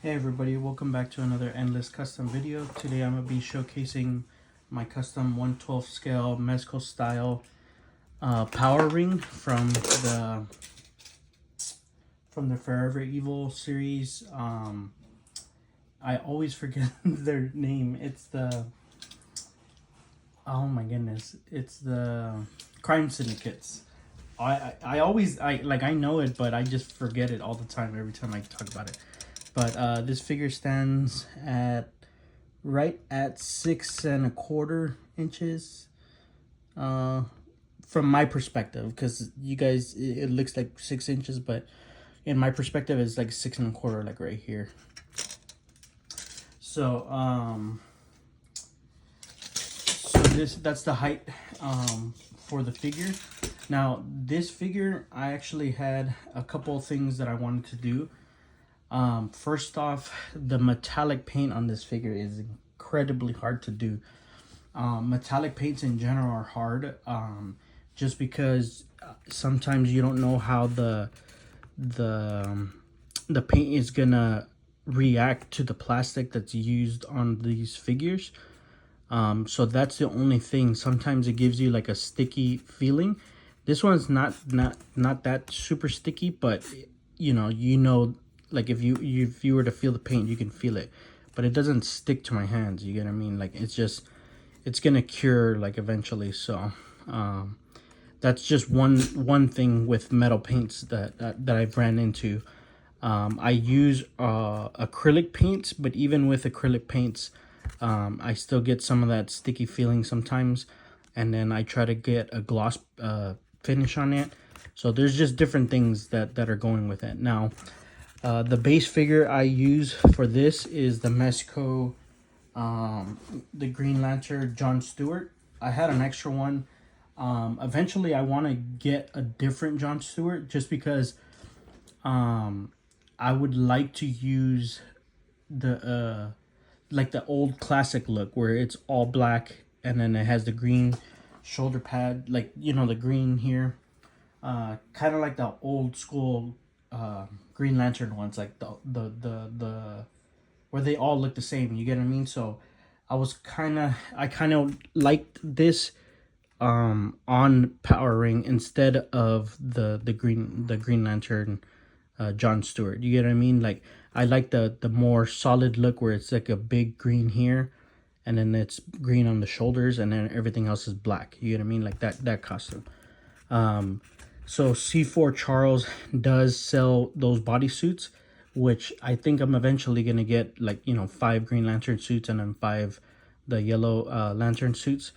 Hey everybody, welcome back to another endless custom video. Today I'm going to be showcasing my custom 1/12 scale Mezco style power ring from the Forever Evil series. I always forget their name. It's the, oh my goodness, it's the Crime Syndicates. I know it, but I just forget it all the time every time I talk about it. But this figure stands at right at 6¼ inches from my perspective, because you guys, it looks like 6 inches, but in my perspective it's like 6¼ like right here. So that's the height for the figure. Now this figure, I actually had a couple things that I wanted to do. First off, the metallic paint on this figure is incredibly hard to do. Metallic paints in general are hard, just because sometimes you don't know how the paint is gonna react to the plastic that's used on these figures. So that's the only thing. Sometimes it gives you like a sticky feeling. This one's not that super sticky, but you know, like if you were to feel the paint, you can feel it, but it doesn't stick to my hands. You get what I mean? Like it's gonna cure like eventually. So that's just one thing with metal paints that I've ran into. I use acrylic paints, but even with acrylic paints, I still get some of that sticky feeling sometimes, and then I try to get a gloss finish on it. So there's just different things that are going with it. Now the base figure I use for this is the Mezco, the Green Lantern John Stewart. I had an extra one. Eventually I want to get a different John Stewart, just because I would like to use the like the old classic look where it's all black and then it has the green shoulder pad, like, you know, the green here, kind of like the old school Green Lantern ones, like the where they all look the same. You get what I mean? So I kind of liked this on Power Ring instead of the Green Lantern John Stewart. You get what I mean? Like, I like the more solid look where it's like a big green here, and then it's green on the shoulders, and then everything else is black. You get what I mean? Like that costume. So C4 Charles does sell those bodysuits, which I think I'm eventually gonna get, like, you know, 5 Green Lantern suits and then 5 the yellow Lantern suits,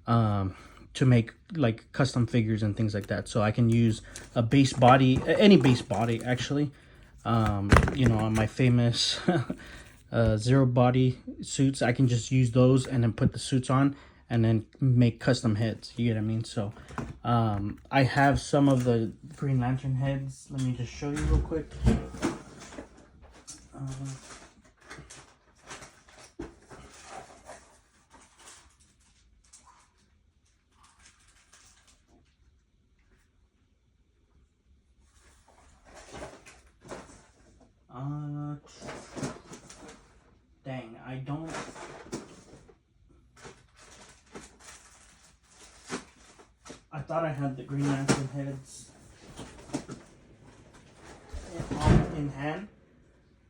to make like custom figures and things like that. So I can use a base body, any base body actually. You know, on my famous zero body suits, I can just use those and then put the suits on and then make custom heads. You get what I mean? So I have some of the Green Lantern heads. Let me just show you real quick. Dang, I don't. I thought I had the Green Lantern heads in hand.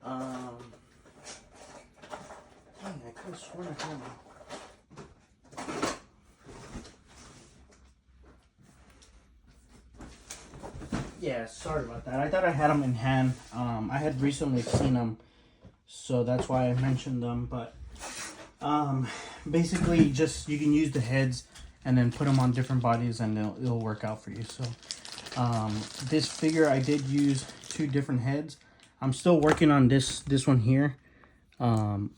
Dang, I could have sworn I had them. Yeah, sorry about that. I thought I had them in hand. I had recently seen them, so that's why I mentioned them. But basically, just you can use the heads and then put them on different bodies, and it'll work out for you. So this figure, I did use 2 different heads. I'm still working on this one here,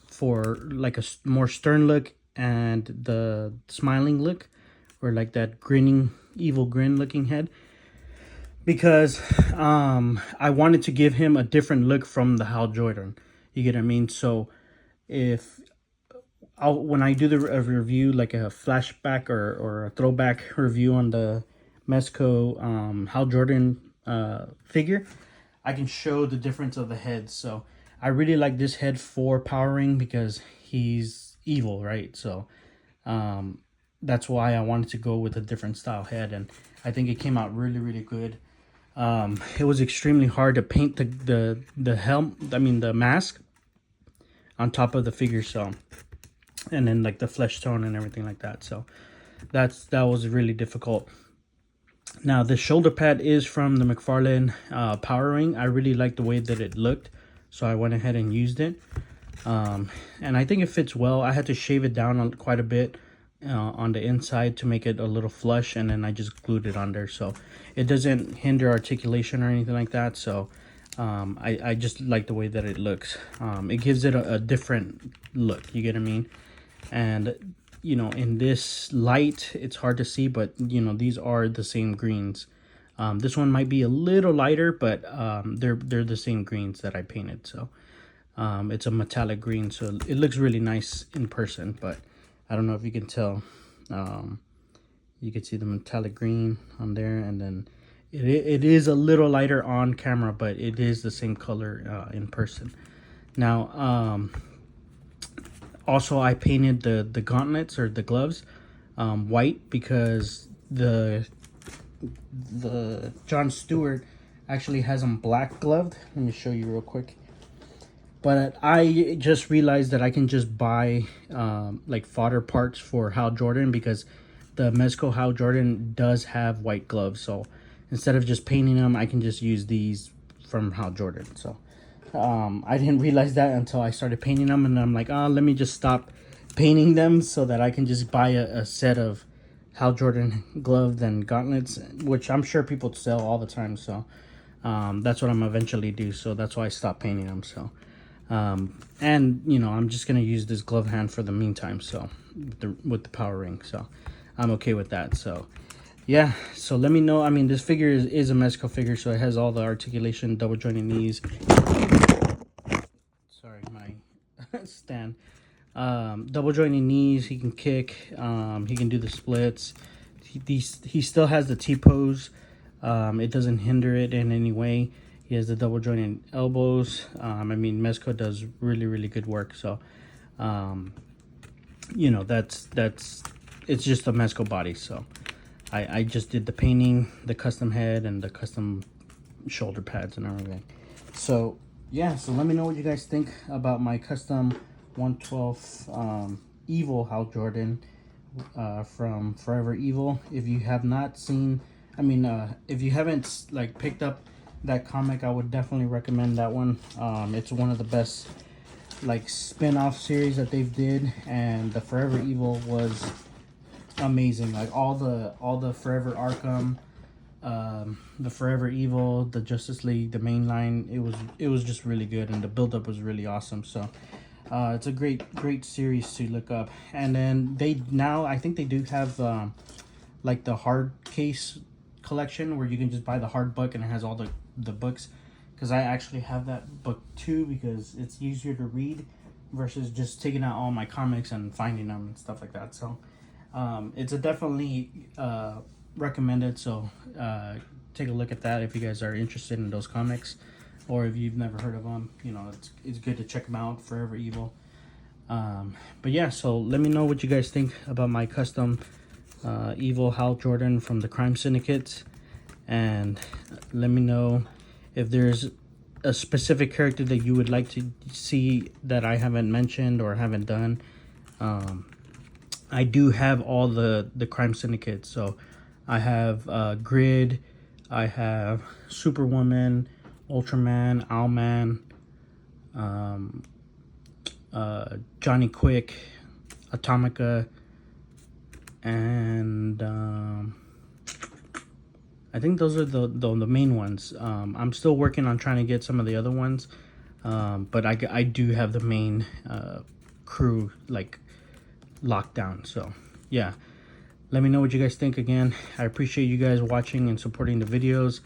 for like a more stern look and the smiling look, or like that grinning evil grin looking head, because I wanted to give him a different look from the Hal Jordan. You get what I mean? So when I do the review, like a flashback or a throwback review on the Mezco Hal Jordan figure, I can show the difference of the heads. So I really like this head for powering because he's evil, right? So that's why I wanted to go with a different style head, and I think it came out really, really good. It was extremely hard to paint the helm, I mean the mask on top of the figure, so, and then like the flesh tone and everything like that. So that was really difficult. Now the shoulder pad is from the McFarlane Powering. I really like the way that it looked, so I went ahead and used it. And I think it fits well. I had to shave it down on quite a bit on the inside to make it a little flush, and then I just glued it on there, so it doesn't hinder articulation or anything like that. So I just like the way that it looks. It gives it a different look, you get what I mean? And you know, in this light it's hard to see, but you know, these are the same greens. This one might be a little lighter, but they're the same greens that I painted. So it's a metallic green, so it looks really nice in person, but I don't know if you can tell. You can see the metallic green on there, and then it is a little lighter on camera, but it is the same color in person. Now also I painted the gauntlets, or the gloves, white, because the John Stewart actually has them black gloved. Let me show you real quick. But I just realized that I can just buy like fodder parts for Hal Jordan, because the Mezco Hal Jordan does have white gloves. So instead of just painting them, I can just use these from Hal Jordan. So I didn't realize that until I started painting them, and I'm like, oh, let me just stop painting them so that I can just buy a set of Hal Jordan gloves and gauntlets, which I'm sure people sell all the time. So that's what I'm eventually do. So that's why I stopped painting them. So and you know, I'm just gonna use this glove hand for the meantime, so with the power ring, so I'm okay with that. So yeah, so let me know. I mean, this figure is a Mezco figure, so it has all the articulation, double jointed knees. Sorry, my stand. Double jointed knees. He can kick. He can do the splits. He still has the T-pose. It doesn't hinder it in any way. He has the double jointed elbows. I mean, Mezco does really, really good work. So, you know, it's just a Mezco body. So I just did the painting, the custom head, and the custom shoulder pads and everything. So yeah, so let me know what you guys think about my custom 112 Evil Hal Jordan from Forever Evil. If you have not seen, I mean, if you haven't like picked up that comic, I would definitely recommend that one. It's one of the best like spin-off series that they've did, and the Forever Evil was amazing. Like all the Forever Arkham, the Forever Evil, the Justice League, the main line, it was just really good, and the build-up was really awesome. So it's a great series to look up. And then I think they do have like the hard case collection, where you can just buy the hard book and it has all the books, because I actually have that book too, because it's easier to read versus just taking out all my comics and finding them and stuff like that. So it's a definitely recommended. So take a look at that if you guys are interested in those comics, or if you've never heard of them. You know, it's good to check them out. Forever Evil. But yeah, so let me know what you guys think about my custom Evil Hal Jordan from the Crime Syndicate, and let me know if there's a specific character that you would like to see that I haven't mentioned or haven't done. I do have all the Crime Syndicate, so I have Grid, I have Superwoman, Ultraman, Owlman, Johnny Quick, Atomica, and I think those are the main ones. I'm still working on trying to get some of the other ones, but I do have the main crew like locked down. So yeah, let me know what you guys think. Again, I appreciate you guys watching and supporting the videos.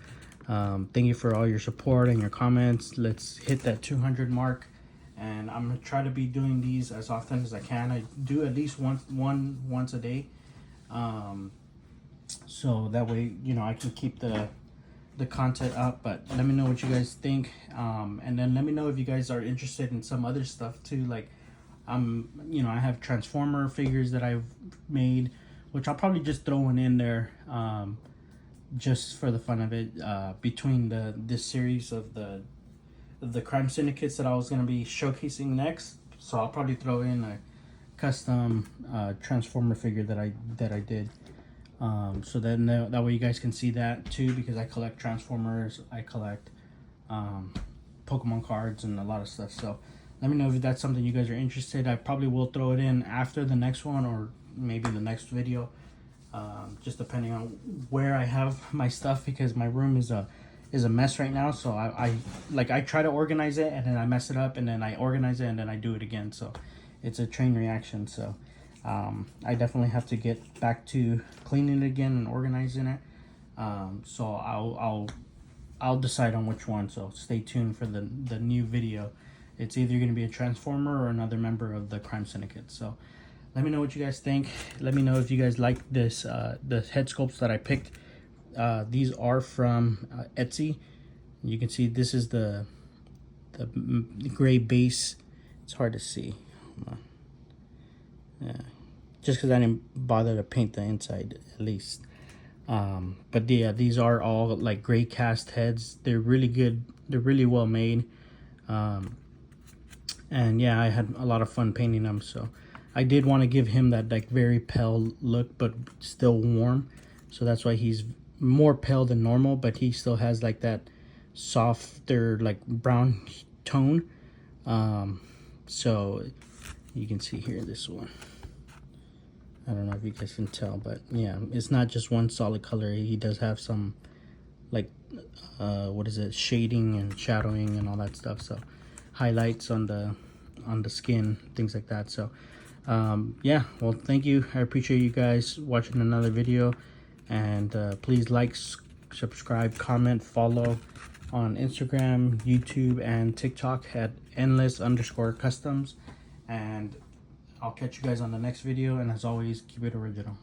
Thank you for all your support and your comments. Let's hit that 200 mark, and I'm gonna try to be doing these as often as I can. I do at least once a day, so that way, you know, I can keep the the content up, but let me know what you guys think, and then let me know if you guys are interested in some other stuff too. Like, you know, I have Transformer figures that I've made, which I'll probably just throw one in there, just for the fun of it, between this series of the crime syndicates that I was gonna be showcasing next. So I'll probably throw in a custom Transformer figure that I did. So then that way you guys can see that too, because I collect Transformers, I collect Pokemon cards and a lot of stuff. So let me know if that's something you guys are interested. I probably will throw it in after the next one, or maybe the next video, just depending on where I have my stuff, because my room is a mess right now. So I try to organize it and then I mess it up, and then I organize it and then I do it again. So it's a chain reaction. So I definitely have to get back to cleaning it again and organizing it. So I'll decide on which one. So stay tuned for the new video. It's either going to be a Transformer or another member of the crime syndicate. So let me know what you guys think. Let me know if you guys like this, the head sculpts that I picked. These are from Etsy. You can see this is the gray base. It's hard to see. Yeah, just because I didn't bother to paint the inside at least. But yeah, these are all like gray cast heads. They're really good. They're really well made. And yeah, I had a lot of fun painting them. So I did want to give him that like very pale look, but still warm. So that's why he's more pale than normal, but he still has like that softer like brown tone. So you can see here this one. I don't know if you guys can tell, but yeah, it's not just one solid color. He does have some like what is it, shading and shadowing and all that stuff. So highlights on the skin, things like that. So yeah, well, thank you. I appreciate you guys watching another video, and please like, subscribe, comment, follow on Instagram, YouTube, and TikTok at endless_customs. And I'll catch you guys on the next video, and as always, keep it original.